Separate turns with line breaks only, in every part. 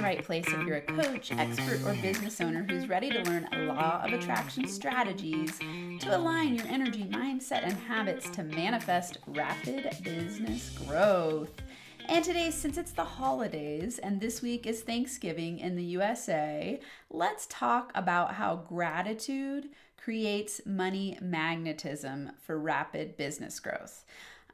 right place if you're a coach, expert, or business owner who's ready to learn law of attraction strategies to align your energy, mindset, and habits to manifest rapid business growth. And today, since it's the holidays and this week is Thanksgiving in the USA, let's talk about how gratitude creates money magnetism for rapid business growth.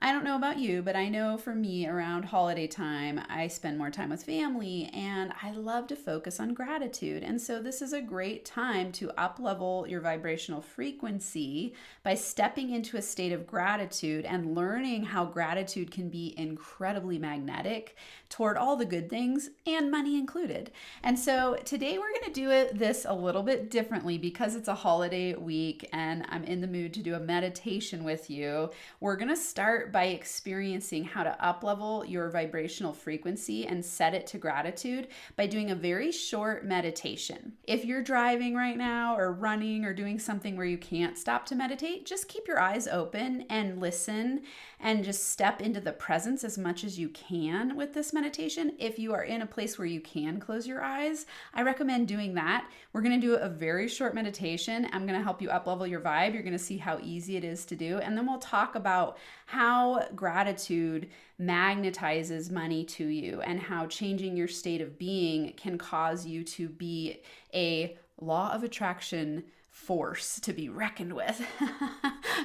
I don't know about you, but I know for me around holiday time, I spend more time with family and I love to focus on gratitude. And so this is a great time to up-level your vibrational frequency by stepping into a state of gratitude and learning how gratitude can be incredibly magnetic toward all the good things and money included. And so today we're going to do this a little bit differently because it's a holiday week and I'm in the mood to do a meditation with you. We're going to start by experiencing how to up-level your vibrational frequency and set it to gratitude by doing a very short meditation. If you're driving right now or running or doing something where you can't stop to meditate, just keep your eyes open and listen and just step into the presence as much as you can with this meditation. If you are in a place where you can close your eyes, I recommend doing that. We're going to do a very short meditation. I'm going to help you up-level your vibe. You're going to see how easy it is to do. And then we'll talk about how gratitude magnetizes money to you and how changing your state of being can cause you to be a law of attraction force to be reckoned with.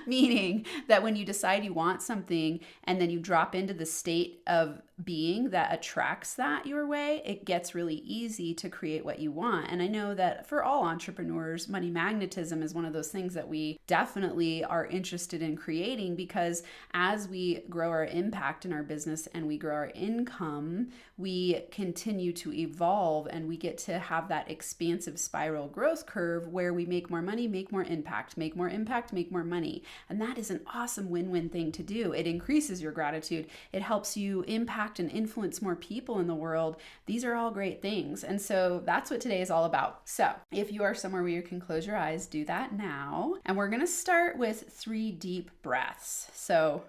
Meaning that when you decide you want something and then you drop into the state of being that attracts that your way, it gets really easy to create what you want. And I know that for all entrepreneurs, money magnetism is one of those things that we definitely are interested in creating, because as we grow our impact in our business and we grow our income, we continue to evolve and we get to have that expansive spiral growth curve where we make more money, make more impact, make more impact, make more money. And that is an awesome win-win thing to do. It increases your gratitude. It helps you impact and influence more people in the world. These are all great things. And so that's what today is all about. So if you are somewhere where you can close your eyes, do that now. And we're going to start with 3 deep breaths. So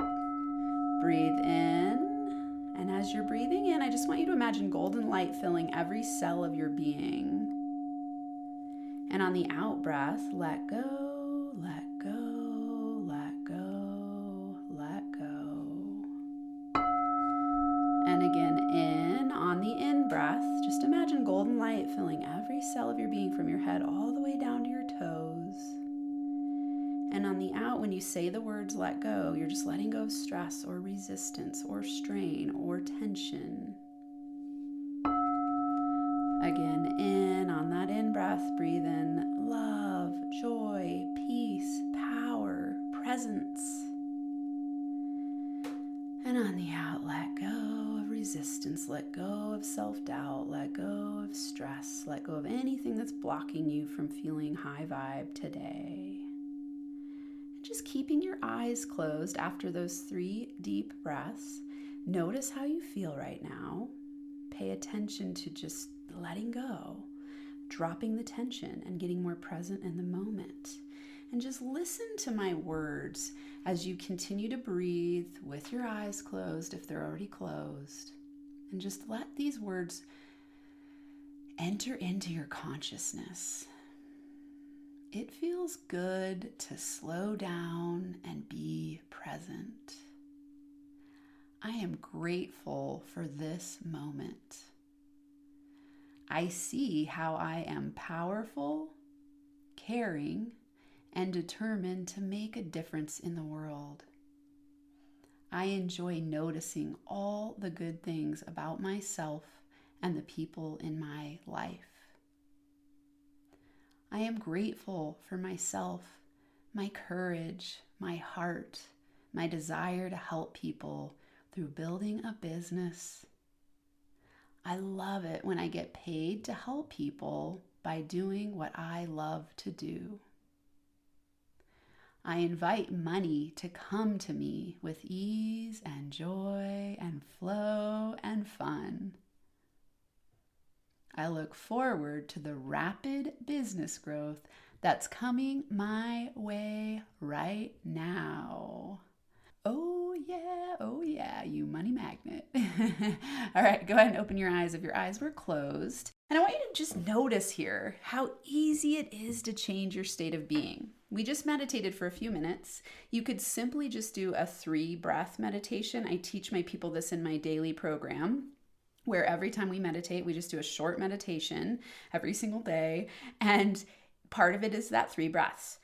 breathe in. And as you're breathing in, I just want you to imagine golden light filling every cell of your being. And on the out breath, let go, let go, let go, let go. And again, in, on the in breath, just imagine golden light filling every cell of your being from your head all the way down to your toes. And on the out, when you say the words let go, you're just letting go of stress or resistance or strain or tension. Again, in, on that in breath, breathe in love, joy, peace, power, presence. And on the out, let go of resistance, let go of self-doubt, let go of stress, let go of anything that's blocking you from feeling high vibe today. And just keeping your eyes closed after those 3 deep breaths, notice how you feel right now. Pay attention to just letting go, dropping the tension, and getting more present in the moment. And just listen to my words as you continue to breathe with your eyes closed if they're already closed. And just let these words enter into your consciousness. It feels good to slow down and be present. I am grateful for this moment. I see how I am powerful, caring, and determined to make a difference in the world. I enjoy noticing all the good things about myself and the people in my life. I am grateful for myself, my courage, my heart, my desire to help people through building a business. I love it when I get paid to help people by doing what I love to do. I invite money to come to me with ease and joy and flow and fun. I look forward to the rapid business growth that's coming my way right now. Oh yeah, you money magnet. All right, go ahead and open your eyes if your eyes were closed. And I want you to just notice here how easy it is to change your state of being. We just meditated for a few minutes. You could simply just do a 3-breath meditation. I teach my people this in my daily program, where every time we meditate, we just do a short meditation every single day. And part of it is that 3 breaths.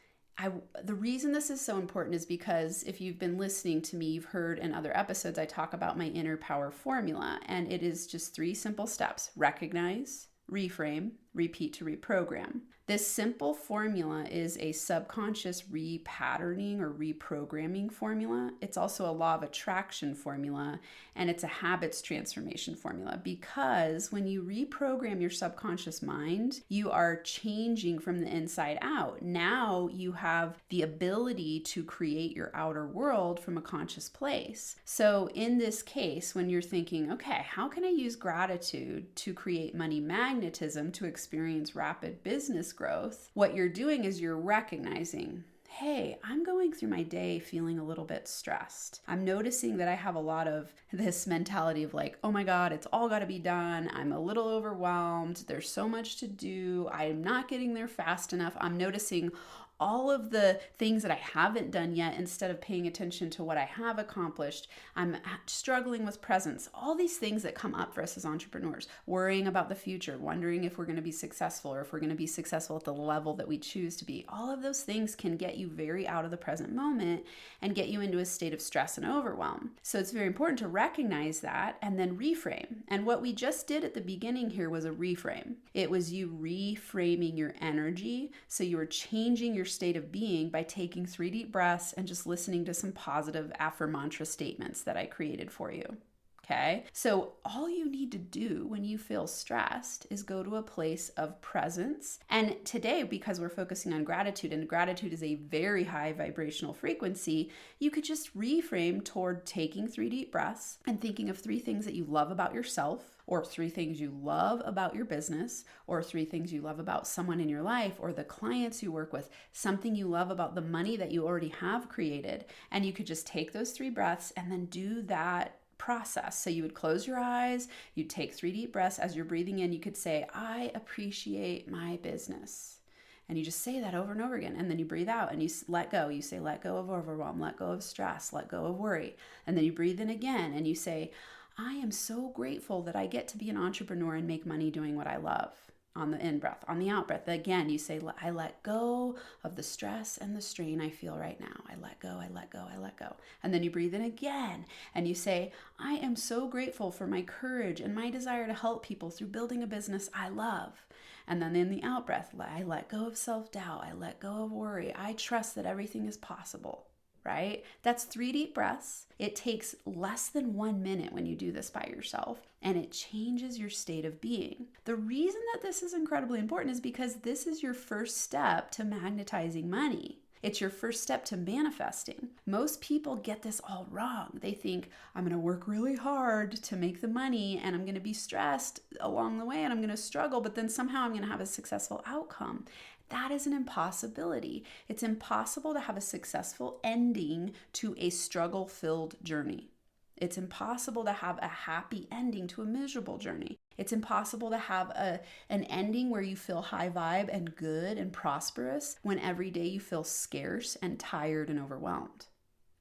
The reason this is so important is because if you've been listening to me, you've heard in other episodes, I talk about my inner power formula, and it is just 3 simple steps: recognize, reframe, repeat to reprogram. This simple formula is a subconscious repatterning or reprogramming formula. It's also a law of attraction formula, and it's a habits transformation formula, because when you reprogram your subconscious mind, you are changing from the inside out. Now you have the ability to create your outer world from a conscious place. So in this case, when you're thinking, okay, how can I use gratitude to create money magnetism to experience rapid business growth? What you're doing is you're recognizing, hey, I'm going through my day feeling a little bit stressed. I'm noticing that I have a lot of this mentality of like, oh my God, it's all got to be done. I'm a little overwhelmed. There's so much to do. I'm not getting there fast enough. I'm noticing all of the things that I haven't done yet instead of paying attention to what I have accomplished. I'm struggling with presence. All these things that come up for us as entrepreneurs, worrying about the future, wondering if we're going to be successful or if we're going to be successful at the level that we choose to be. All of those things can get you very out of the present moment and get you into a state of stress and overwhelm. So it's very important to recognize that and then reframe. And what we just did at the beginning here was a reframe. It was you reframing your energy. So you were changing your state of being by taking 3 deep breaths and just listening to some positive Affirmantra statements that I created for you. Okay, so all you need to do when you feel stressed is go to a place of presence. And today, because we're focusing on gratitude, and gratitude is a very high vibrational frequency, you could just reframe toward taking 3 deep breaths and thinking of 3 things that you love about yourself, or 3 things you love about your business, or 3 things you love about someone in your life, or the clients you work with, something you love about the money that you already have created. And you could just take those 3 breaths and then do that process. So you would close your eyes, you'd take 3 deep breaths. As you're breathing in, you could say, I appreciate my business. And you just say that over and over again. And then you breathe out and you let go. You say, let go of overwhelm, let go of stress, let go of worry. And then you breathe in again and you say, I am so grateful that I get to be an entrepreneur and make money doing what I love. On the in breath. On the out breath, again, you say, I let go of the stress and the strain I feel right now. I let go, I let go, I let go. And then you breathe in again and you say, I am so grateful for my courage and my desire to help people through building a business I love. And then in the out breath, I let go of self-doubt. I let go of worry. I trust that everything is possible. Right? That's 3 deep breaths. It takes less than 1 minute when you do this by yourself, and it changes your state of being. The reason that this is incredibly important is because this is your first step to magnetizing money. It's your first step to manifesting. Most people get this all wrong. They think, I'm going to work really hard to make the money and I'm going to be stressed along the way and I'm going to struggle, but then somehow I'm going to have a successful outcome. That is an impossibility. It's impossible to have a successful ending to a struggle-filled journey. It's impossible to have a happy ending to a miserable journey. It's impossible to have an ending where you feel high vibe and good and prosperous when every day you feel scarce and tired and overwhelmed.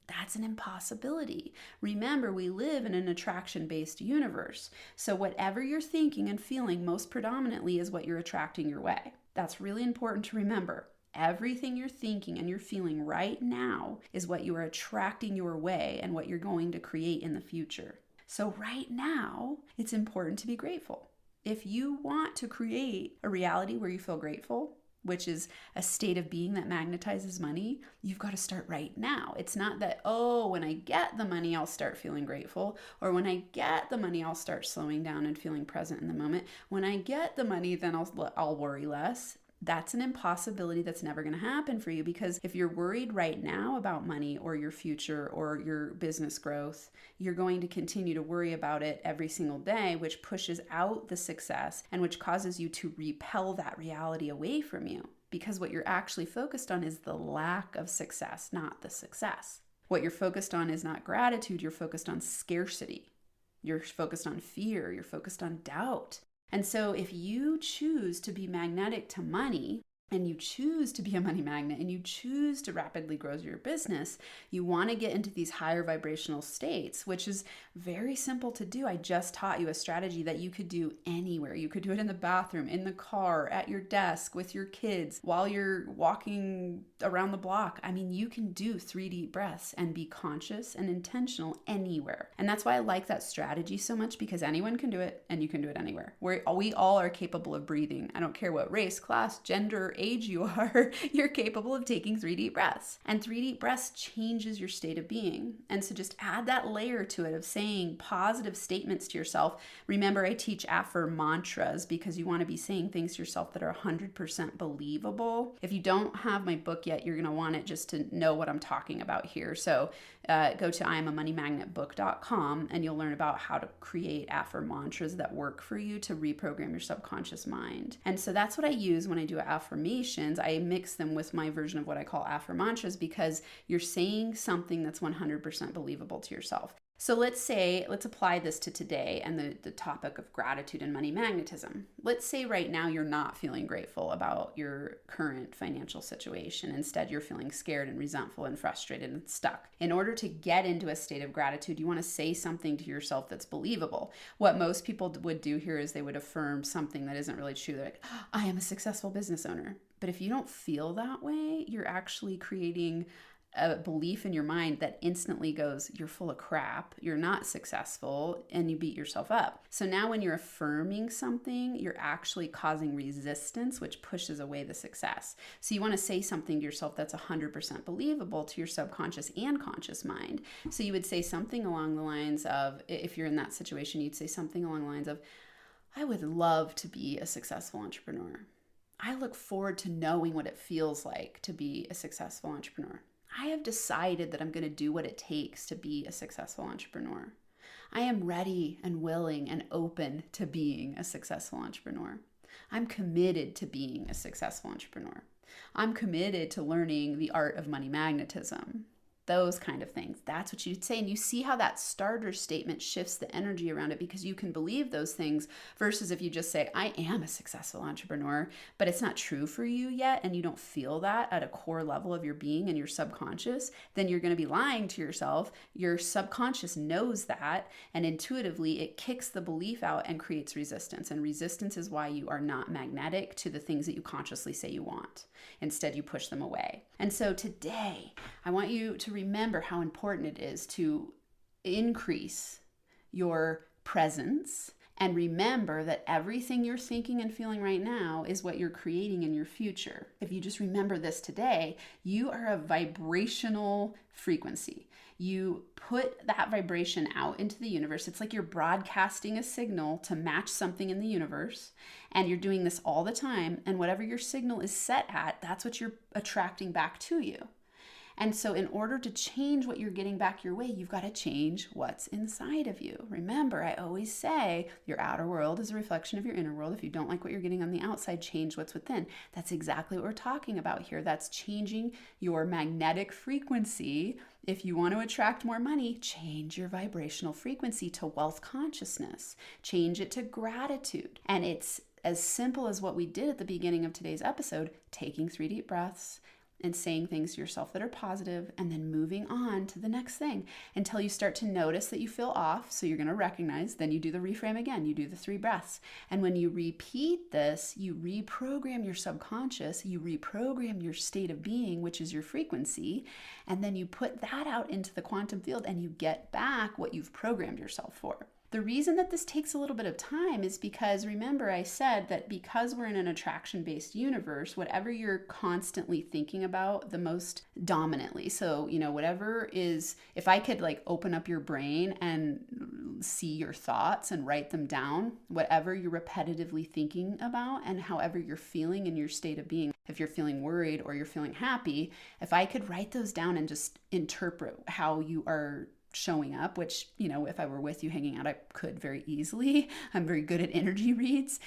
That's an impossibility. Remember, we live in an attraction-based universe. So whatever you're thinking and feeling most predominantly is what you're attracting your way. That's really important to remember. Everything you're thinking and you're feeling right now is what you are attracting your way and what you're going to create in the future. So right now, it's important to be grateful. If you want to create a reality where you feel grateful, which is a state of being that magnetizes money, you've got to start right now. It's not that, oh, when I get the money, I'll start feeling grateful, or when I get the money, I'll start slowing down and feeling present in the moment. When I get the money, then I'll worry less. That's an impossibility that's never going to happen for you, because if you're worried right now about money or your future or your business growth, you're going to continue to worry about it every single day, which pushes out the success and which causes you to repel that reality away from you, because what you're actually focused on is the lack of success, not the success. What you're focused on is not gratitude, you're focused on scarcity. You're focused on fear. You're focused on doubt. And so if you choose to be magnetic to money, and you choose to be a money magnet, and you choose to rapidly grow your business, you want to get into these higher vibrational states, which is very simple to do. I just taught you a strategy that you could do anywhere. You could do it in the bathroom, in the car, at your desk, with your kids, while you're walking around the block. I mean, you can do 3 deep breaths and be conscious and intentional anywhere. And that's why I like that strategy so much, because anyone can do it, and you can do it anywhere. We all are capable of breathing. I don't care what race, class, gender, age you are, you're capable of taking 3 deep breaths. And 3 deep breaths changes your state of being. And so just add that layer to it of saying positive statements to yourself. Remember, I teach Affirmantras because you want to be saying things to yourself that are 100% believable. If you don't have my book yet, you're going to want it just to know what I'm talking about here. So go to IamAMoneyMagnetBook.com and you'll learn about how to create Affirmantras that work for you to reprogram your subconscious mind. And so that's what I use when I do affirmations. I mix them with my version of what I call Affirmantras, because you're saying something that's 100% believable to yourself. So let's apply this to today and the topic of gratitude and money magnetism. Let's say right now you're not feeling grateful about your current financial situation. Instead, you're feeling scared and resentful and frustrated and stuck. In order to get into a state of gratitude, you want to say something to yourself that's believable. What most people would do here is they would affirm something that isn't really true. They're like, I am a successful business owner. But if you don't feel that way, you're actually creating a belief in your mind that instantly goes, you're full of crap, you're not successful, and you beat yourself up. So now when you're affirming something, you're actually causing resistance, which pushes away the success. So you want to say something to yourself that's 100% believable to your subconscious and conscious mind. So you would say something along the lines of, if you're in that situation, you'd say something along the lines of, I would love to be a successful entrepreneur. I look forward to knowing what it feels like to be a successful entrepreneur. I have decided that I'm going to do what it takes to be a successful entrepreneur. I am ready and willing and open to being a successful entrepreneur. I'm committed to being a successful entrepreneur. I'm committed to learning the art of money magnetism. Those kind of things. That's what you'd say. And you see how that starter statement shifts the energy around it, because you can believe those things versus if you just say, I am a successful entrepreneur, but it's not true for you yet, and you don't feel that at a core level of your being and your subconscious, then you're going to be lying to yourself. Your subconscious knows that, and intuitively it kicks the belief out and creates resistance. And resistance is why you are not magnetic to the things that you consciously say you want. Instead, you push them away. And so today, I want you to remember how important it is to increase your presence, and remember that everything you're thinking and feeling right now is what you're creating in your future. If you just remember this today, you are a vibrational frequency. You put that vibration out into the universe. It's like you're broadcasting a signal to match something in the universe, and you're doing this all the time. And whatever your signal is set at, that's what you're attracting back to you. And so in order to change what you're getting back your way, you've got to change what's inside of you. Remember, I always say your outer world is a reflection of your inner world. If you don't like what you're getting on the outside, change what's within. That's exactly what we're talking about here. That's changing your magnetic frequency. If you want to attract more money, change your vibrational frequency to wealth consciousness. Change it to gratitude. And it's as simple as what we did at the beginning of today's episode, taking 3 deep breaths, and saying things to yourself that are positive, and then moving on to the next thing until you start to notice that you feel off. So you're going to recognize, then you do the reframe again, you do the 3 breaths. And when you repeat this, you reprogram your subconscious, you reprogram your state of being, which is your frequency, and then you put that out into the quantum field and you get back what you've programmed yourself for. The reason that this takes a little bit of time is because, remember, I said that because we're in an attraction-based universe, whatever you're constantly thinking about the most dominantly. So, whatever is, if I could open up your brain and see your thoughts and write them down, whatever you're repetitively thinking about and however you're feeling in your state of being, if you're feeling worried or you're feeling happy, if I could write those down and just interpret how you are showing up, which, if I were with you hanging out, I could very easily. I'm very good at energy reads.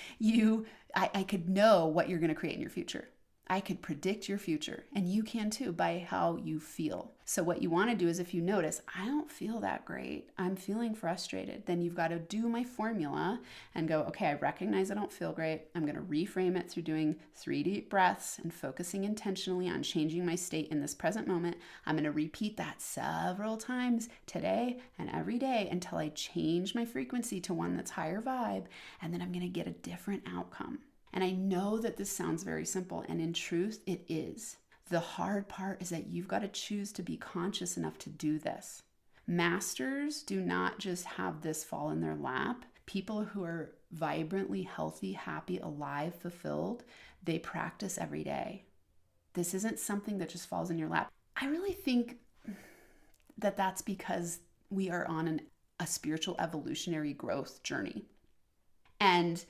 I could know what you're going to create in your future. I could predict your future, and you can too by how you feel. So what you want to do is, if you notice, I don't feel that great, I'm feeling frustrated, then you've got to do my formula and go, okay, I recognize I don't feel great. I'm going to reframe it through doing 3 deep breaths and focusing intentionally on changing my state in this present moment. I'm going to repeat that several times today and every day until I change my frequency to one that's higher vibe, and then I'm going to get a different outcome. And I know that this sounds very simple, and in truth, it is. The hard part is that you've got to choose to be conscious enough to do this. Masters do not just have this fall in their lap. People who are vibrantly healthy, happy, alive, fulfilled, they practice every day. This isn't something that just falls in your lap. I really think that that's because we are on a spiritual evolutionary growth journey. And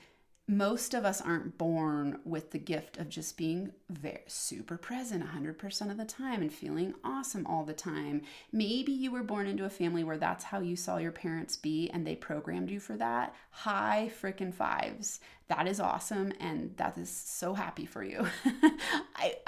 most of us aren't born with the gift of just being very super present 100% of the time and feeling awesome all the time. Maybe you were born into a family where that's how you saw your parents be and they programmed you for that. High frickin' fives. That is awesome, and that is so happy for you.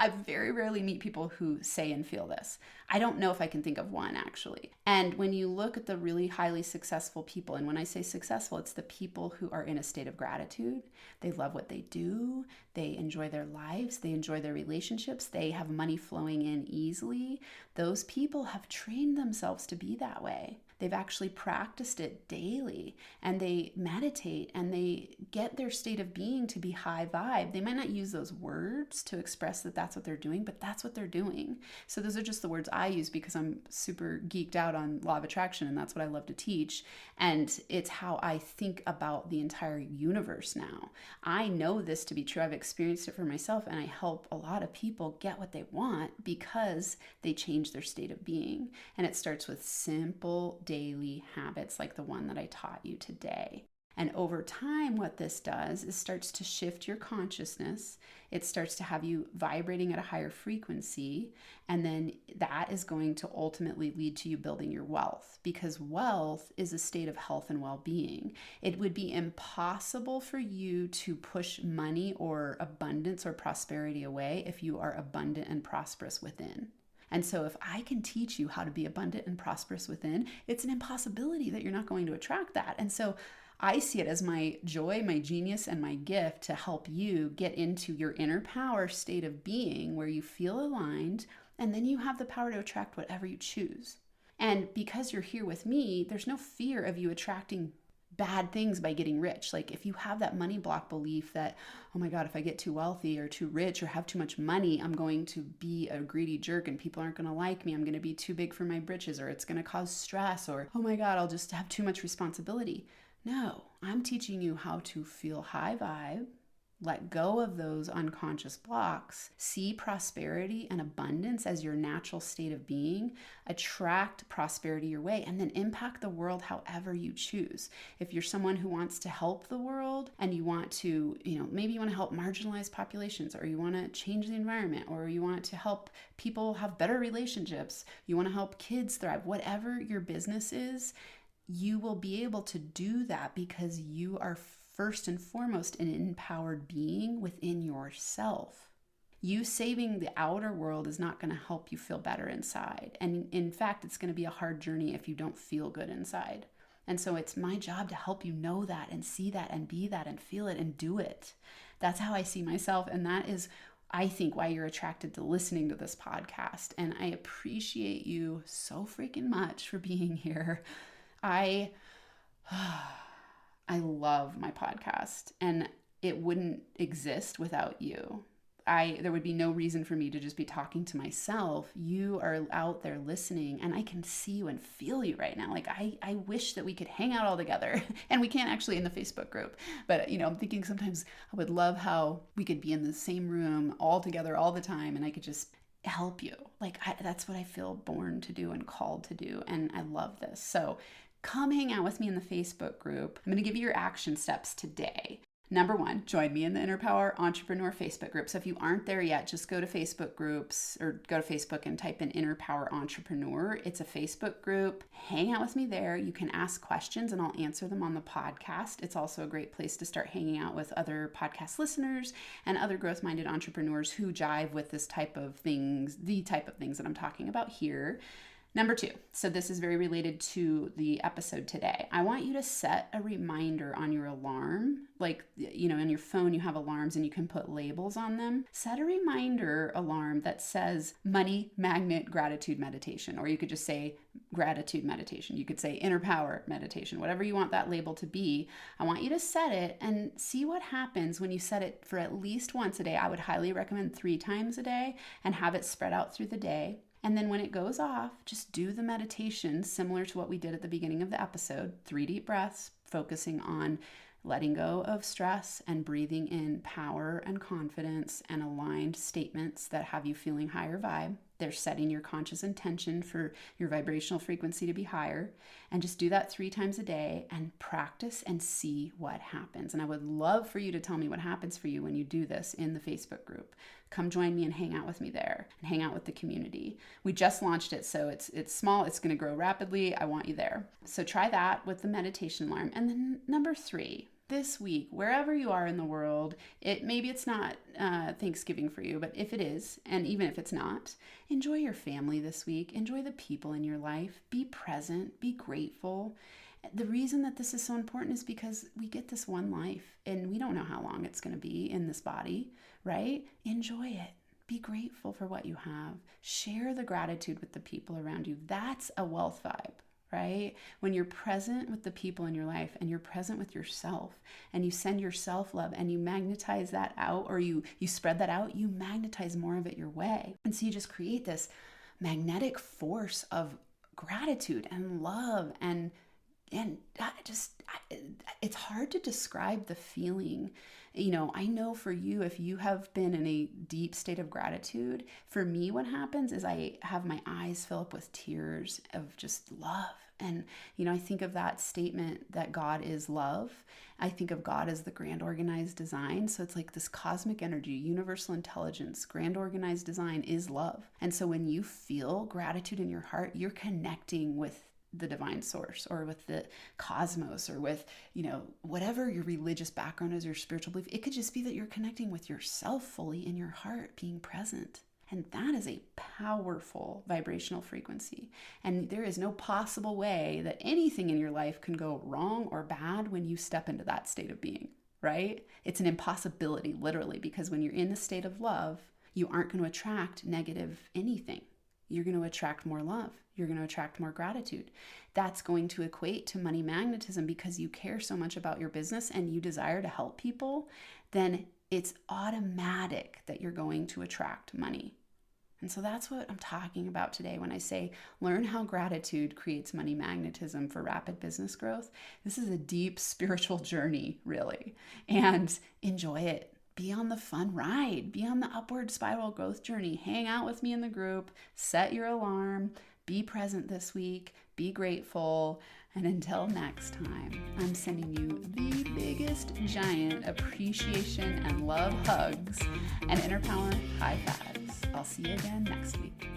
I very rarely meet people who say and feel this. I don't know if I can think of one, actually. And when you look at the really highly successful people, and when I say successful, it's the people who are in a state of gratitude. They love what they do. They enjoy their lives. They enjoy their relationships. They have money flowing in easily. Those people have trained themselves to be that way. They've actually practiced it daily, and they meditate, and they get their state of being to be high vibe. They might not use those words to express that that's what they're doing, but that's what they're doing. So those are just the words I use because I'm super geeked out on law of attraction, and that's what I love to teach. And it's how I think about the entire universe now. I know this to be true. I've experienced it for myself, and I help a lot of people get what they want because they change their state of being. And it starts with simple daily habits like the one that I taught you today. And over time, what this does is starts to shift your consciousness. It starts to have you vibrating at a higher frequency. And then that is going to ultimately lead to you building your wealth, because wealth is a state of health and well-being. It would be impossible for you to push money or abundance or prosperity away if you are abundant and prosperous within. And so if I can teach you how to be abundant and prosperous within, it's an impossibility that you're not going to attract that. And so I see it as my joy, my genius, and my gift to help you get into your inner power state of being where you feel aligned, and then you have the power to attract whatever you choose. And because you're here with me, there's no fear of you attracting bad things by getting rich. Like if you have that money block belief that, oh my God, if I get too wealthy or too rich or have too much money, I'm going to be a greedy jerk and people aren't going to like me. I'm going to be too big for my britches, or it's going to cause stress, or, oh my God, I'll just have too much responsibility. No, I'm teaching you how to feel high vibe, let go of those unconscious blocks, see prosperity and abundance as your natural state of being, attract prosperity your way, and then impact the world however you choose. If you're someone who wants to help the world and you want to, maybe you want to help marginalized populations, or you want to change the environment, or you want to help people have better relationships, you want to help kids thrive, whatever your business is, you will be able to do that because you are first and foremost an empowered being within yourself. You saving the outer world is not going to help you feel better inside. And in fact, it's going to be a hard journey if you don't feel good inside. And so it's my job to help you know that and see that and be that and feel it and do it. That's how I see myself. And that is, I think, why you're attracted to listening to this podcast. And I appreciate you so freaking much for being here. I love my podcast, and it wouldn't exist without you. There would be no reason for me to just be talking to myself. You are out there listening, and I can see you and feel you right now. Like I wish that we could hang out all together, and we can't actually in the Facebook group. But I'm thinking sometimes I would love how we could be in the same room all together all the time, and I could just help you. That's what I feel born to do and called to do, and I love this. So come hang out with me in the Facebook group. I'm going to give you your action steps today. Number one, join me in the Inner Power Entrepreneur Facebook group. So if you aren't there yet, just go to Facebook groups or go to Facebook and type in Inner Power Entrepreneur. It's a Facebook group. Hang out with me there. You can ask questions and I'll answer them on the podcast. It's also a great place to start hanging out with other podcast listeners and other growth-minded entrepreneurs who jive with this type of things, the type of things that I'm talking about here. Number two, so this is very related to the episode today. I want you to set a reminder on your alarm. Like, in your phone, you have alarms and you can put labels on them. Set a reminder alarm that says money, magnet, gratitude meditation, or you could just say gratitude meditation. You could say inner power meditation, whatever you want that label to be. I want you to set it and see what happens when you set it for at least once a day. I would highly recommend 3 times a day and have it spread out through the day. And then when it goes off, just do the meditation similar to what we did at the beginning of the episode. 3 deep breaths, focusing on letting go of stress and breathing in power and confidence and aligned statements that have you feeling higher vibe. They're setting your conscious intention for your vibrational frequency to be higher. And just do that 3 times a day and practice and see what happens. And I would love for you to tell me what happens for you when you do this in the Facebook group. Come join me and hang out with me there and hang out with the community. We just launched it, so it's small. It's going to grow rapidly. I want you there. So try that with the meditation alarm. And then number 3, this week, wherever you are in the world, maybe it's not Thanksgiving for you, but if it is, and even if it's not, enjoy your family this week. Enjoy the people in your life. Be present. Be grateful. The reason that this is so important is because we get this one life and we don't know how long it's going to be in this body, right? Enjoy it. Be grateful for what you have. Share the gratitude with the people around you. That's a wealth vibe, right? When you're present with the people in your life and you're present with yourself and you send yourself love and you magnetize that out, or you spread that out, you magnetize more of it your way. And so you just create this magnetic force of gratitude and love and it's hard to describe the feeling. I know for you, if you have been in a deep state of gratitude, for me, what happens is I have my eyes fill up with tears of just love. And, I think of that statement that God is love. I think of God as the grand organized design. So it's like this cosmic energy, universal intelligence, grand organized design is love. And so when you feel gratitude in your heart, you're connecting with the divine source or with the cosmos or with, whatever your religious background is, your spiritual belief. It could just be that you're connecting with yourself fully in your heart, being present. And that is a powerful vibrational frequency. And there is no possible way that anything in your life can go wrong or bad when you step into that state of being, right? It's an impossibility, literally, because when you're in a state of love, you aren't going to attract negative anything. You're going to attract more love. You're going to attract more gratitude. That's going to equate to money magnetism because you care so much about your business and you desire to help people, then it's automatic that you're going to attract money. And so that's what I'm talking about today when I say learn how gratitude creates money magnetism for rapid business growth. This is a deep spiritual journey, really, and enjoy it. Be on the fun ride. Be on the upward spiral growth journey. Hang out with me in the group. Set your alarm. Be present this week. Be grateful. And until next time, I'm sending you the biggest giant appreciation and love hugs and inner power high fives. I'll see you again next week.